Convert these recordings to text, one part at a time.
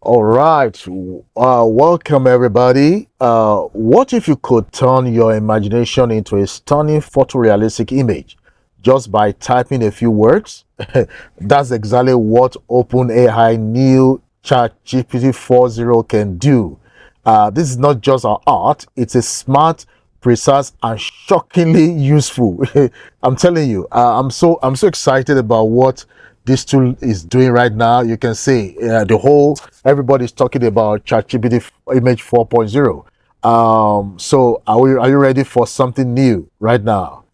All right, welcome everybody. What if you could turn your imagination into a stunning photorealistic image just by typing a few words? That's exactly what OpenAI new ChatGPT-4 can do. This is not just our art; it's a smart, precise, and shockingly useful. I'm telling you, I'm so excited about what this tool is doing right now. You can see the whole everybody's talking about ChatGPT image 4.0. So are you ready for something new right now?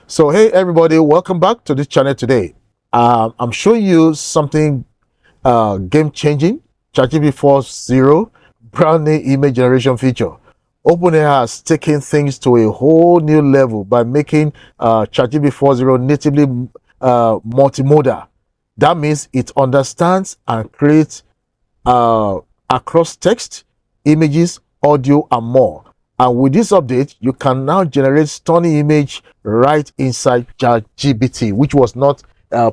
So hey everybody, welcome back to this channel today. I'm showing you something game changing. ChatGPT 4.0 brand new image generation feature. OpenAI has taken things to a whole new level by making ChatGPT 4.0 natively multimodal. That means it understands and creates uh, across text, images, audio, and more. And with this update, you can now generate stunning image right inside ChatGPT, which was not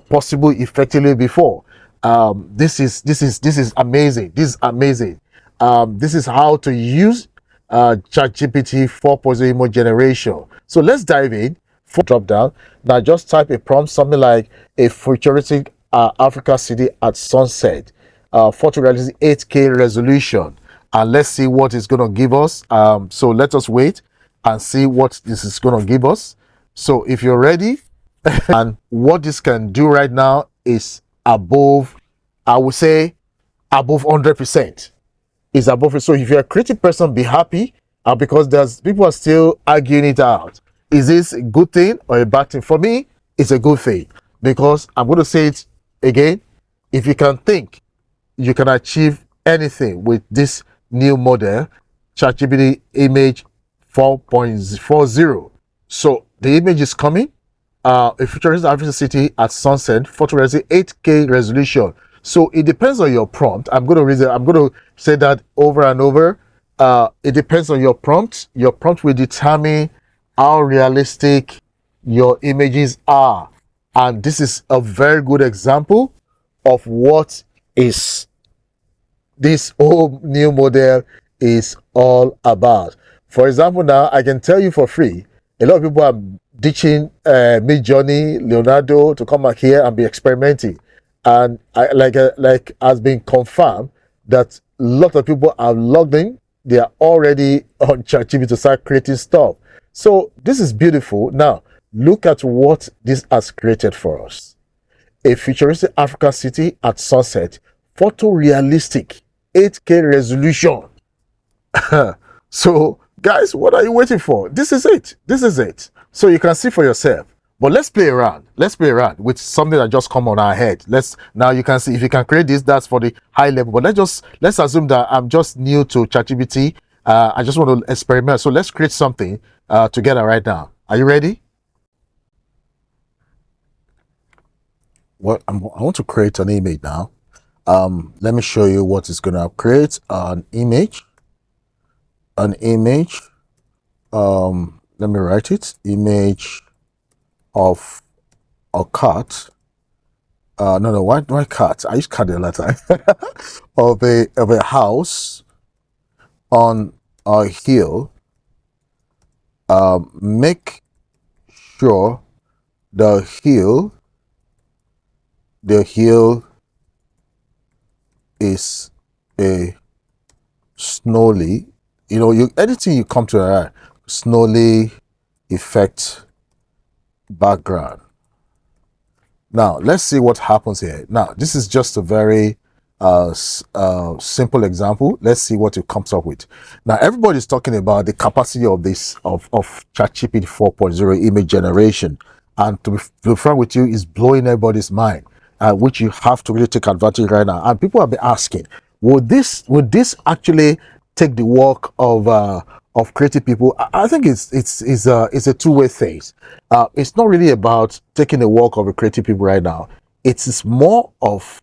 possible effectively before. This is amazing. This is amazing. This is how to use ChatGPT 4.0 image generation. So let's dive in. Drop down. Now just type a prompt, something like a futuristic Africa city at sunset, photorealistic 8K resolution, and let's see what it's going to give us. So let us wait and see what this is going to give us. So if you're ready, and what this can do right now is above, I would say, above 100%. Is above it. So if you're a creative person, be happy because there's people are still arguing it out. Is this a good thing or a bad thing? For me, it's a good thing because I'm going to say it again. If you can think, you can achieve anything with this new model, ChatGPT image 4.40. So the image is coming. A futuristic African city at sunset, photorealistic 8K resolution. So it depends on your prompt. I'm going to read it. I'm going to say that over and over. It depends on your prompt. Your prompt will determine how realistic your images are. And this is a very good example of what is this whole new model is all about. For example, now I can tell you for free, a lot of people are ditching midjourney, Leonardo to come back here and be experimenting, and like has been confirmed that a lot of people are logged in. They are already on ChatGPT to start creating stuff. So this is beautiful. Now look at what this has created for us: a futuristic African city at sunset, photorealistic 8K resolution. So, guys, what are you waiting for? This is it. This is it. So you can see for yourself. But let's play around. Let's play around with something that just come on our head. Let's now you can see if you can create this. That's for the high level. But let's assume that I'm just new to ChatGPT. I just want to experiment. So let's create something together right now. Are you ready? I want to create an image now. Let me show you what it's gonna create. An image. Let me write it. Image of a cat. No, why cat? I use cat the other time. of a house on a hill. Make sure the hill is a snowy. Anything you come to a snowy effect background. Now let's see what happens here. Now this is just a very simple example. Let's see what it comes up with. Now everybody's talking about the capacity of this of ChatGPT 4.0 image generation, and to be frank with you, is blowing everybody's mind, which you have to really take advantage right now. And people have been asking, would this actually take the work of creative people? I think it's a two-way thing. It's not really about taking the work of the creative people right now. It's more of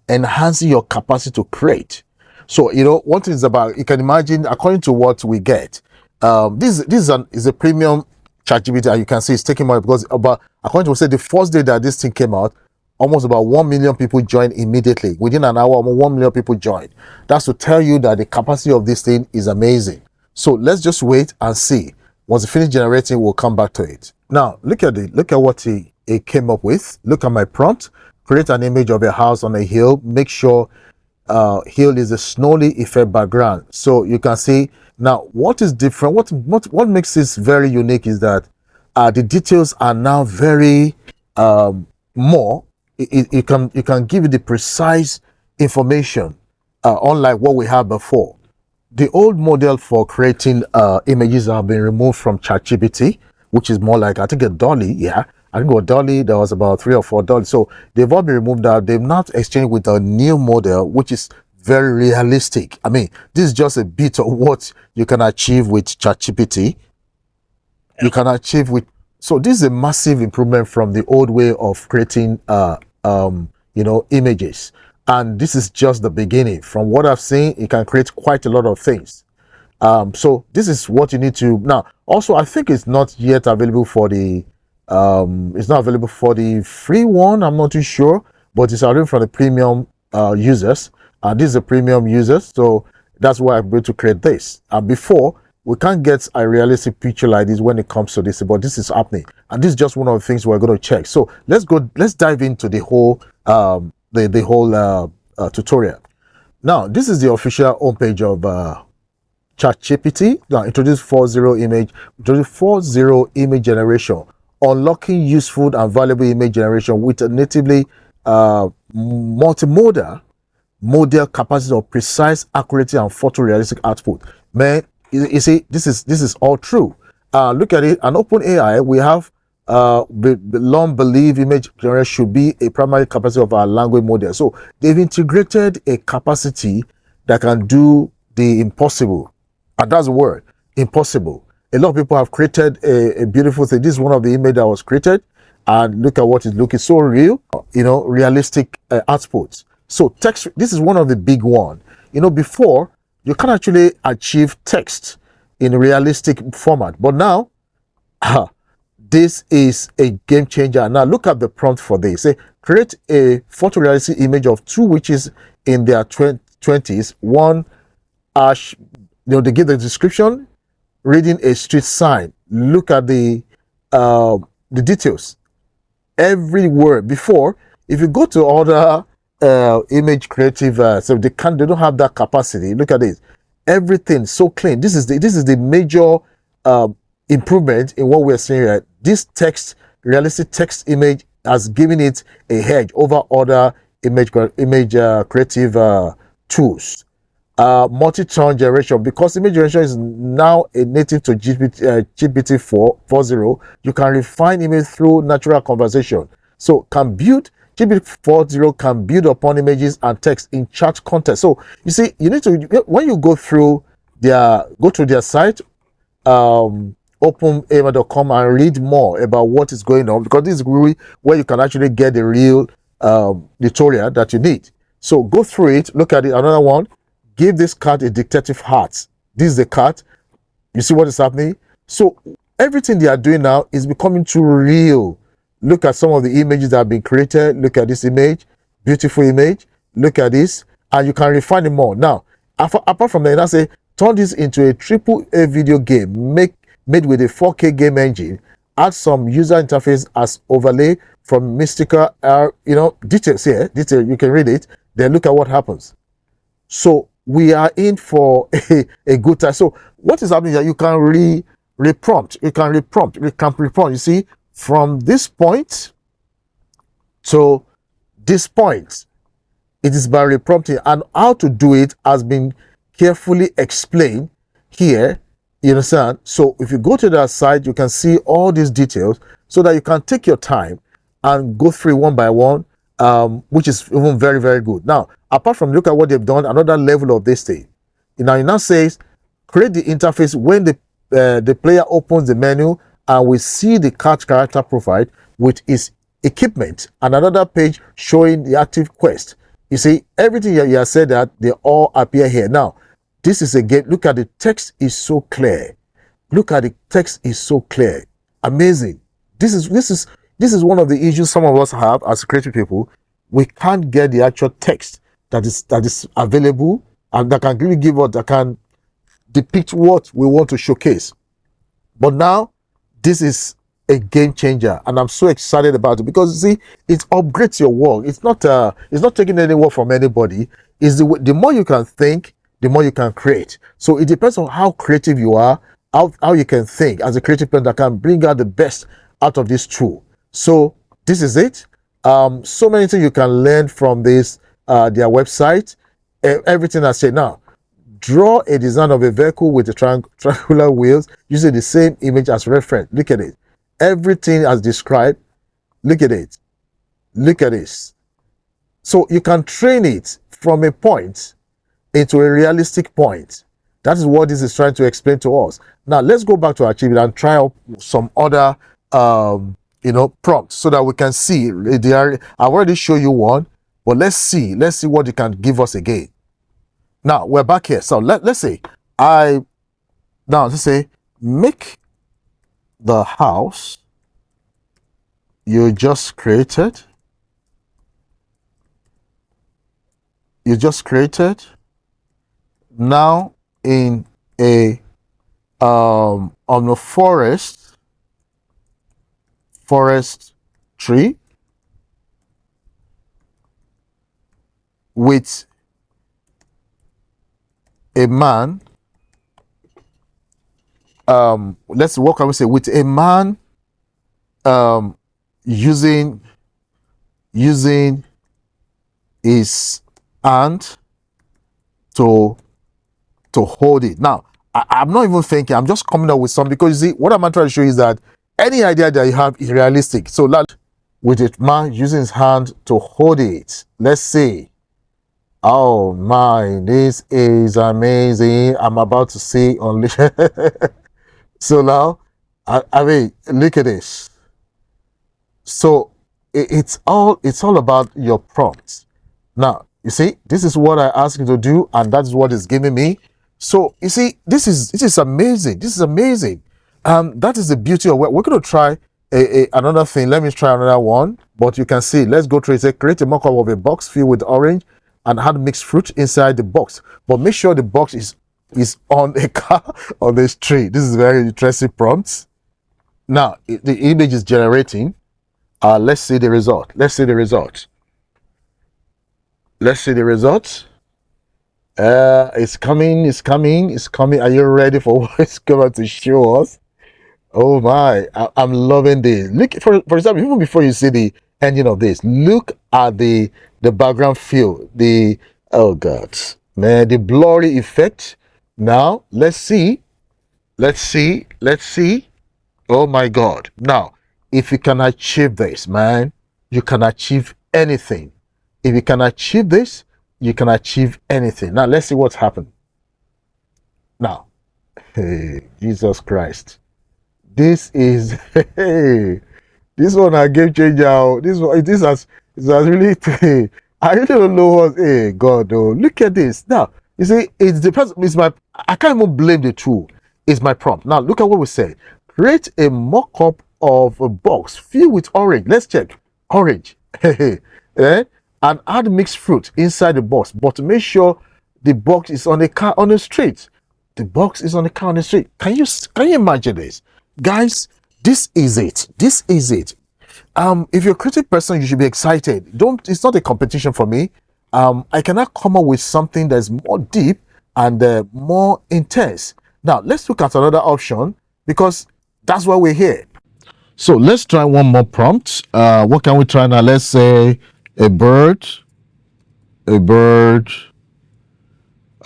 enhancing your capacity to create. So one thing is about, you can imagine, according to what we get, this is a premium ChatGPT, and you can see it's taking money because about, according to what said, the first day that this thing came out, almost about 1 million people joined immediately. Within an hour, almost 1 million people joined. That's to tell you that the capacity of this thing is amazing. So let's just wait and see. Once it finishes generating, we'll come back to it. Now, look at what it came up with. Look at my prompt. Create an image of a house on a hill. Make sure hill is a snowy effect background. So you can see now what is different. What makes this very unique is that the details are now very more. It can give you the precise information, unlike what we had before. The old model for creating images have been removed from ChatGPT, which is more like, I think, a dolly. Yeah, I think a dolly, there was about 3 or 4 dollies. So they've all been removed now. They've not exchanged with a new model, which is very realistic. I mean, this is just a bit of what you can achieve with ChatGPT. You can achieve with, so this is a massive improvement from the old way of creating images. And this is just the beginning. From what I've seen, it can create quite a lot of things. So this is what you need to now. Also, I think it's not yet available for the it's not available for the free one. I'm not too sure, but it's available for the premium users. And this is a premium user, so that's why I'm going to create this. And before, we can't get a realistic picture like this when it comes to this, but this is happening, and this is just one of the things we're going to check. So let's dive into the whole tutorial. Now, this is the official homepage of ChatGPT. Now, introduce 4.0 image generation, unlocking useful and valuable image generation with a natively multimodal model capacity of precise, accuracy, and photorealistic output. Man, you see, this is all true. Look at it. An OpenAI, we have long believed image generation should be a primary capacity of our language model. So they've integrated a capacity that can do the impossible, and that's the word, impossible. A lot of people have created a beautiful thing. This is one of the images that was created, and look at what it's looking so real. Realistic outputs. So text, this is one of the big one. Before, you can actually achieve text in a realistic format, but now this is a game changer. Now look at the prompt for this. Say, create a photorealistic image of two witches in their 20s. One ash, they give the description, reading a street sign. Look at the details. Every word. Before, if you go to other image creative, so they don't have that capacity. Look at this. Everything so clean. This is the major improvement in what we're seeing here. This text, realistic text image, has given it a edge over other image creative tools. Multi-tone generation, because image generation is now a native to GPT-4. You can refine image through natural conversation. So GPT-4 can build upon images and text in chat context. So you see, you need to, when you go to their site, openai.com, and read more about what is going on, because this is really where you can actually get the real tutorial that you need. So go through it, look at it. Another one, give this cat a detective heart. This is the cat. You see what is happening? So everything they are doing now is becoming too real. Look at some of the images that have been created. Look at this image, beautiful image. Look at this, and you can refine it more. Now, apart from that, I say turn this into a AAA video game made with a 4K game engine. Add some user interface as overlay from mystical, details here. Detail, you can read it. Then look at what happens. So we are in for a good time. So what is happening here? You can reprompt. You can reprompt. You see, from this point to this point, it is by reprompting, and how to do it has been carefully explained here. You understand? So if you go to that site, you can see all these details so that you can take your time and go through one by one, which is even very, very good. Now, apart from look at what they've done, another level of this thing. It now says create the interface when the player opens the menu, and we see the cat character profile with its equipment, and another page showing the active quest. You see, everything you have said that they all appear here. Now, this is again, look at the text is so clear. Look at the text is so clear. Amazing. This is one of the issues some of us have as creative people. We can't get the actual text that is available and that can really give us, that can depict what we want to showcase. But now, this is a game changer, and I'm so excited about it because see, it upgrades your work. It's not taking any work from anybody. Is the more you can think, the more you can create. So it depends on how creative you are, how you can think as a creative person that can bring out the best out of this tool. So this is it. So many things you can learn from this their website. Everything I said now. Draw a design of a vehicle with a triangular wheels using the same image as reference. Look at it. Everything as described. Look at it. Look at this. So you can train it from a point into a realistic point. That is what this is trying to explain to us. Now let's go back to our achievement and try out some other prompts so that we can see. I've already shown you one, but let's see what you can give us again. Now we're back here. So let's say let's say make the house you just created. Now in a on a forest tree with a man, let's what can we say, with a man using his hand to hold it. Now I'm not even thinking, I'm just coming up with something, because you see what I'm trying to show you is that any idea that you have is realistic. So with a man using his hand to hold it, let's say, oh my, this is amazing. I'm about to see only. So now, I mean, look at this. So it's all about your prompts. Now, you see, this is what I asked you to do, and that's what it's giving me. So you see, this is amazing. This is amazing. That is the beauty of it. We're going to try another thing. Let me try another one. But you can see, let's go through it. Say, create a mock-up of a box filled with orange and add mixed fruit inside the box. But make sure the box is on a car on this tree. This is very interesting prompts. Now, the image is generating. Let's see the result. It's coming. Are you ready for what it's going to show us? Oh my, I'm loving this. Look, for example, even before you see the ending of this, look at the background fill. Oh God, man, the blurry effect. Now, let's see. Oh my God. Now, if you can achieve this, man, you can achieve anything. If you can achieve this, you can achieve anything. Now, let's see what's happened. Now, hey, Jesus Christ. This is, hey, this one a game changer. This has really, I really don't know what, hey, God, oh, look at this. Now, you see, I can't even blame the tool. It's my prompt. Now, look at what we said. Create a mock-up of a box filled with orange. Let's check. Orange. And add mixed fruit inside the box. But make sure the box is on a car on the street. The box is on a car on the street. Can you imagine this? Guys, this is it. If you're a creative person, you should be excited. It's not a competition for me. I cannot come up with something that's more deep and more intense. Now, let's look at another option, because that's why we're here. So let's try one more prompt. What can we try now? Let's say a bird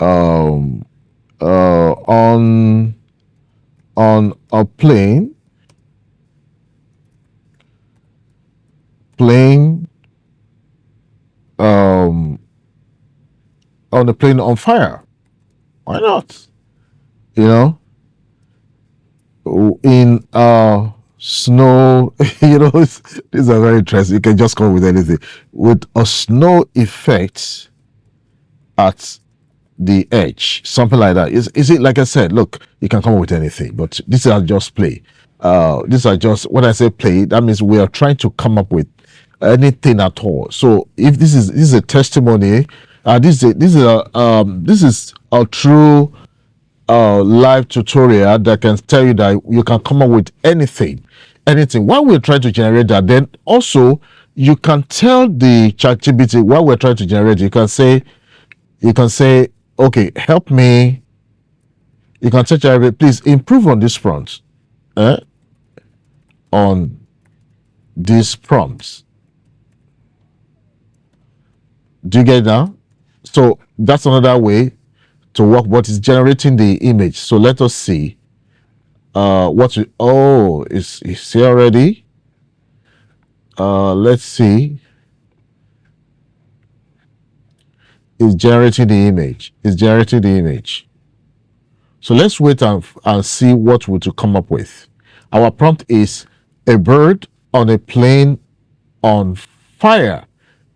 on a plane on the plane on fire. Why not? In snow. These are very interesting. You can just come up with anything with a snow effect at the edge, something like that. Is it like I said? Look, you can come up with anything, but this is just play. These are just, when I say play, that means we are trying to come up with anything at all. So if this is a testimony, this is a true live tutorial that can tell you that you can come up with anything. While we're trying to generate that, then also you can tell the ChatGPT while we're trying to generate. You can say, okay, help me. You can tell ChatGPT, please improve on this prompt. On these prompts. Do you get it now? So that's another way to work what is generating the image. So let us see is here already. Let's see. It's generating the image. So let's wait and see what we're to come up with. Our prompt is a bird on a plane on fire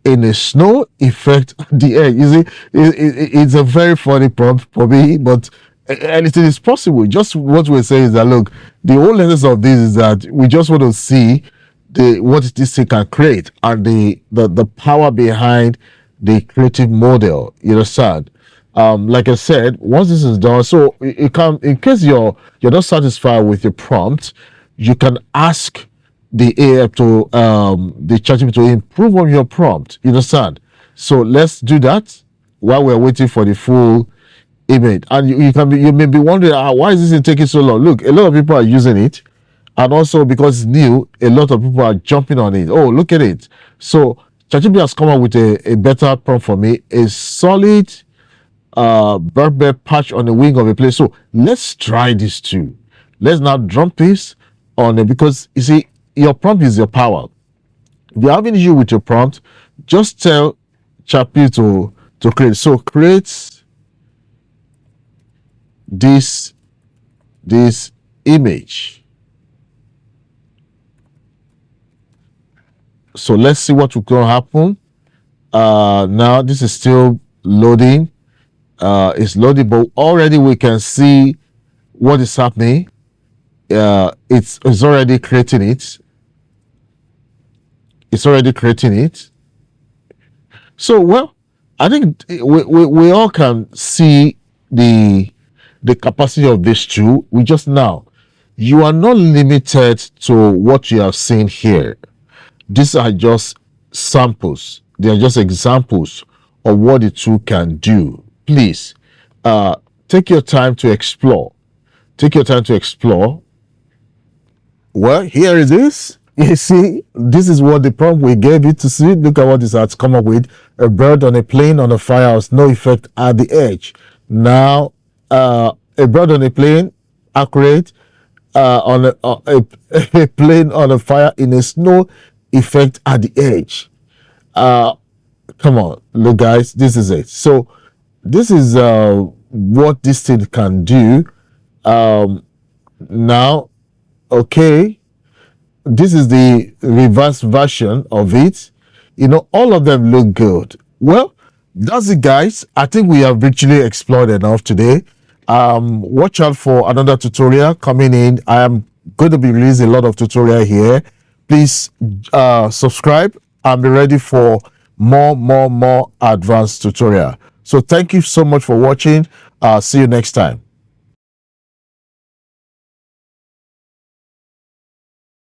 in a snow effect at the edge. You see, it's a very funny prompt for me, but anything is possible. Just what we're saying is that, look, the whole essence of this is that we just want to see what this thing can create and the power behind the creative model. You understand? Like I said, once this is done, so it can, in case you're not satisfied with your prompt, you can ask the AI to the ChatGPT to improve on your prompt. You understand? So let's do that while we're waiting for the full image. And you may be wondering, why is this taking so long? Look, a lot of people are using it, and also because it's new, a lot of people are jumping on it. Oh, look at it! So ChatGPT has come up with a better prompt for me: a solid bird patch on the wing of a plane. So let's try this too. Let's now drop this on it, because you see, your prompt is your power. If you have an issue with your prompt, just tell ChatGPT to create. So create this image. So let's see what will going to happen. Now this is still loading. It's loading, but already we can see what is happening. It's already creating it. So, well, I think we all can see the capacity of this tool. You are not limited to what you have seen here. These are just samples. They are just examples of what the tool can do. Please, take your time to explore. Well, here it is. You see, this is what the prompt we gave it to see. Look at what this has come up with: a bird on a plane on a firehouse, no effect at the edge. Now, a bird on a plane, accurate, on a plane on a fire in a snow effect at the edge. Come on, look, guys, this is it. So this is what this thing can do. Now, okay, this is the reverse version of it. All of them look good. Well, that's it, guys. I think we have virtually explored enough today. Watch out for another tutorial coming in. I am going to be releasing a lot of tutorial here. Please subscribe and be ready for more advanced tutorial. So thank you so much for watching. See you next time.